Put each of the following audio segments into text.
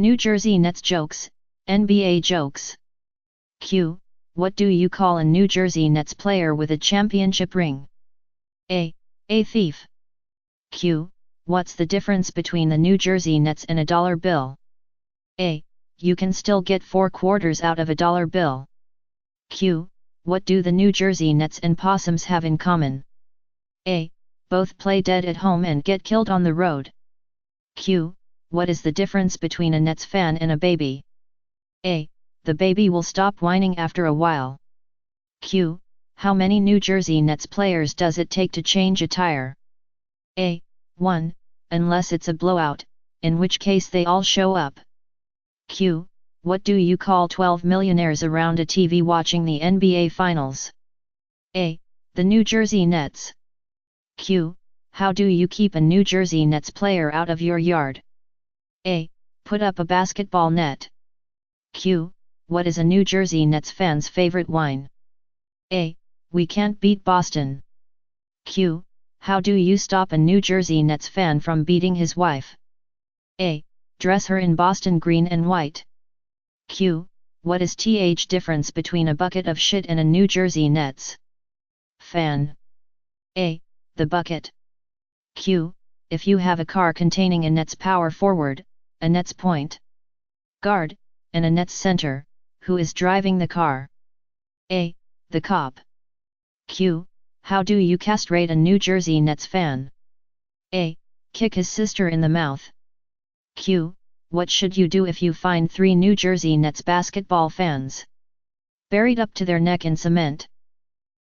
New Jersey Nets jokes, NBA jokes. Q. What do you call a New Jersey Nets player with a championship ring? A. A thief. Q. What's the difference between the New Jersey Nets and a dollar bill? A. You can still get 4 quarters out of a dollar bill. Q. What do the New Jersey Nets and possums have in common? A. Both play dead at home and get killed on the road. Q. What is the difference between a Nets fan and a baby? A. The baby will stop whining after a while. Q. How many New Jersey Nets players does it take to change a tire? A. 1, unless it's a blowout, in which case they all show up. Q. What do you call 12 millionaires around a TV watching the NBA Finals? A. The New Jersey Nets. Q. How do you keep a New Jersey Nets player out of your yard? A. Put up a basketball net. Q. What is a New Jersey Nets fan's favorite wine? A. We can't beat Boston. Q. How do you stop a New Jersey Nets fan from beating his wife? A. Dress her in Boston green and white. Q. What is the difference between a bucket of shit and a New Jersey Nets fan? A. The bucket. Q. If you have a car containing a Nets power forward, a Nets point guard, and a Nets center, who is driving the car? A. The cop. Q. How do you castrate a New Jersey Nets fan? A. Kick his sister in the mouth. Q. What should you do if you find 3 New Jersey Nets basketball fans buried up to their neck in cement?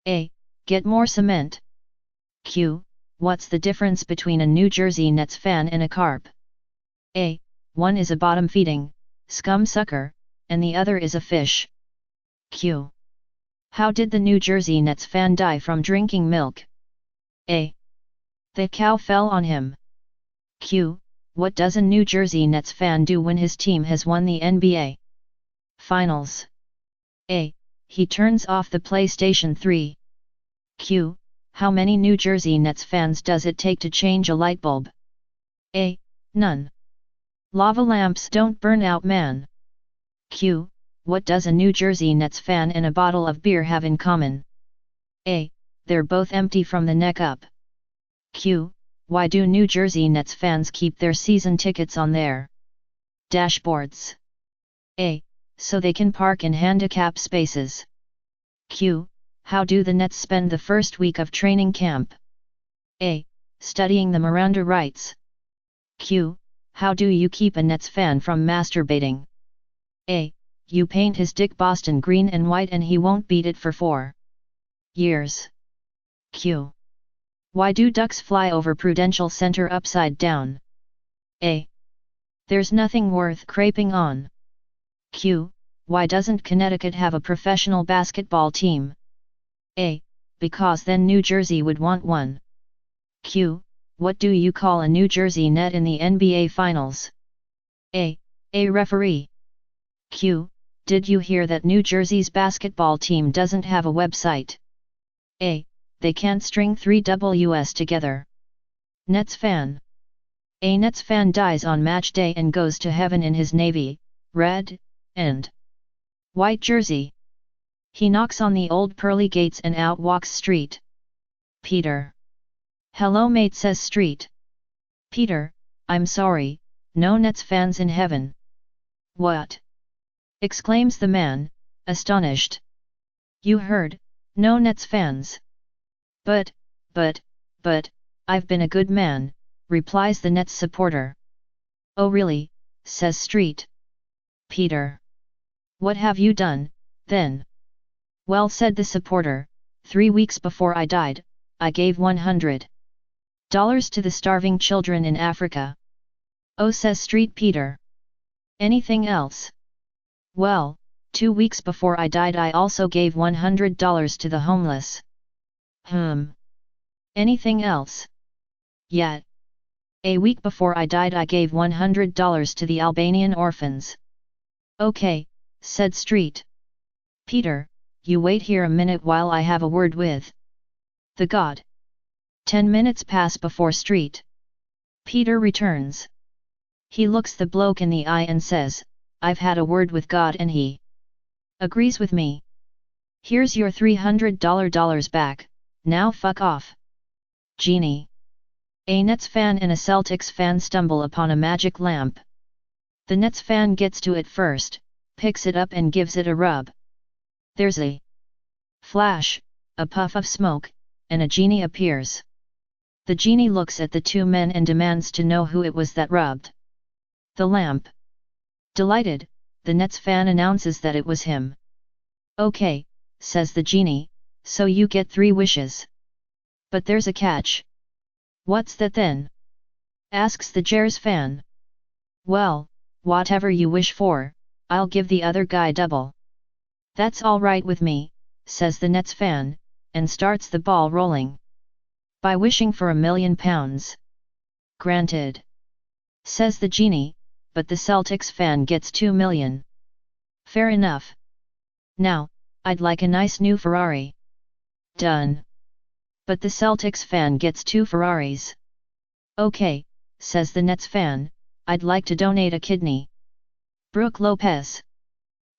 A. Get more cement. Q. What's the difference between a New Jersey Nets fan and a carp? A. One is a bottom-feeding scum sucker, and the other is a fish. Q. How did the New Jersey Nets fan die from drinking milk? A. The cow fell on him. Q. What does a New Jersey Nets fan do when his team has won the NBA Finals? A. He turns off the PlayStation 3. Q. How many New Jersey Nets fans does it take to change a light bulb? A. None. Lava lamps don't burn out, man. Q. What does a New Jersey Nets fan and a bottle of beer have in common? A. They're both empty from the neck up. Q. Why do New Jersey Nets fans keep their season tickets on their dashboards? A. So they can park in handicap spaces. Q. How do the Nets spend the first week of training camp? A. Studying the Miranda rights. Q. How do you keep a Nets fan from masturbating? A. You paint his dick Boston green and white and he won't beat it for 4 years. Q. Why do ducks fly over Prudential Center upside down? A. There's nothing worth craping on. Q. Why doesn't Connecticut have a professional basketball team? A. Because then New Jersey would want one. Q. What do you call a New Jersey net in the NBA Finals? A. A referee. Q. Did you hear that New Jersey's basketball team doesn't have a website? A. They can't string 3 Ws together. Nets fan. A Nets fan dies on match day and goes to heaven in his navy, red, and white jersey. He knocks on the old pearly gates and out walks Street Peter. Hello mate, says Street Peter. I'm sorry, no Nets fans in heaven. What? Exclaims the man, astonished. You heard, no Nets fans. But, I've been a good man, replies the Nets supporter. Oh really, says Street Peter. What have you done, then? Well, said the supporter, 3 weeks before I died, I gave $100 to the starving children in Africa. Oh, says Street Peter. Anything else? Well, 2 weeks before I died I also gave $100 to the homeless. Anything else? Yet. A week before I died I gave $100 to the Albanian orphans. Okay, said Street Peter, you wait here a minute while I have a word with the god. 10 minutes pass before Street Peter returns. He looks the bloke in the eye and says, "I've had a word with God and he agrees with me. Here's your $300 back, now fuck off." Genie. A Nets fan and a Celtics fan stumble upon a magic lamp. The Nets fan gets to it first, picks it up and gives it a rub. There's a flash, a puff of smoke, and a genie appears. The genie looks at the two men and demands to know who it was that rubbed the lamp. Delighted, the Nets fan announces that it was him. "Okay," says the genie, "so you get 3 wishes. But there's a catch." "What's that then?" asks the Jazz fan. "Well, whatever you wish for, I'll give the other guy double." "That's all right with me," says the Nets fan, and starts the ball rolling. "By wishing for £1,000,000. "Granted," says the genie, "but the Celtics fan gets 2 million. "Fair enough. Now, I'd like a nice new Ferrari." "Done. But the Celtics fan gets 2 Ferraris. "Okay," says the Nets fan, "I'd like to donate a kidney." Brook Lopez.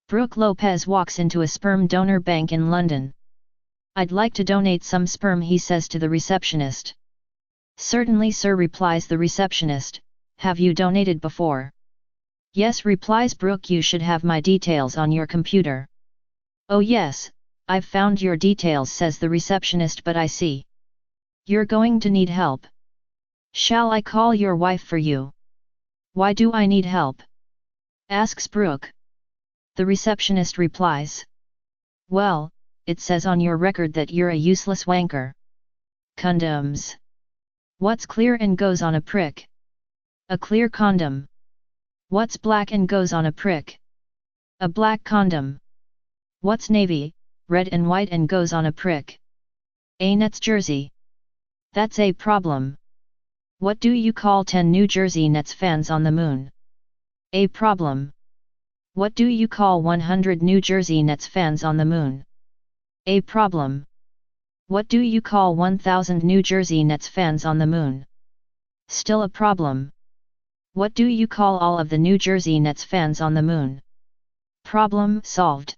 Brook Lopez walks into a sperm donor bank in London. "I'd like to donate some sperm," he says to the receptionist. "Certainly, sir," replies the receptionist. "Have you donated before?" "Yes," replies Brook. "You should have my details on your computer." "Oh yes, I've found your details," says the receptionist, "but I see you're going to need help. Shall I call your wife for you?" "Why do I need help?" asks Brook. The receptionist replies, "Well, it says on your record that you're a useless wanker." Condoms. What's clear and goes on a prick? A clear condom. What's black and goes on a prick? A black condom. What's navy, red and white and goes on a prick? A Nets jersey. That's a problem. What do you call 10 New Jersey Nets fans on the moon? A problem. What do you call 100 New Jersey Nets fans on the moon? A problem. What do you call 1,000 New Jersey Nets fans on the moon? Still a problem. What do you call all of the New Jersey Nets fans on the moon? Problem solved.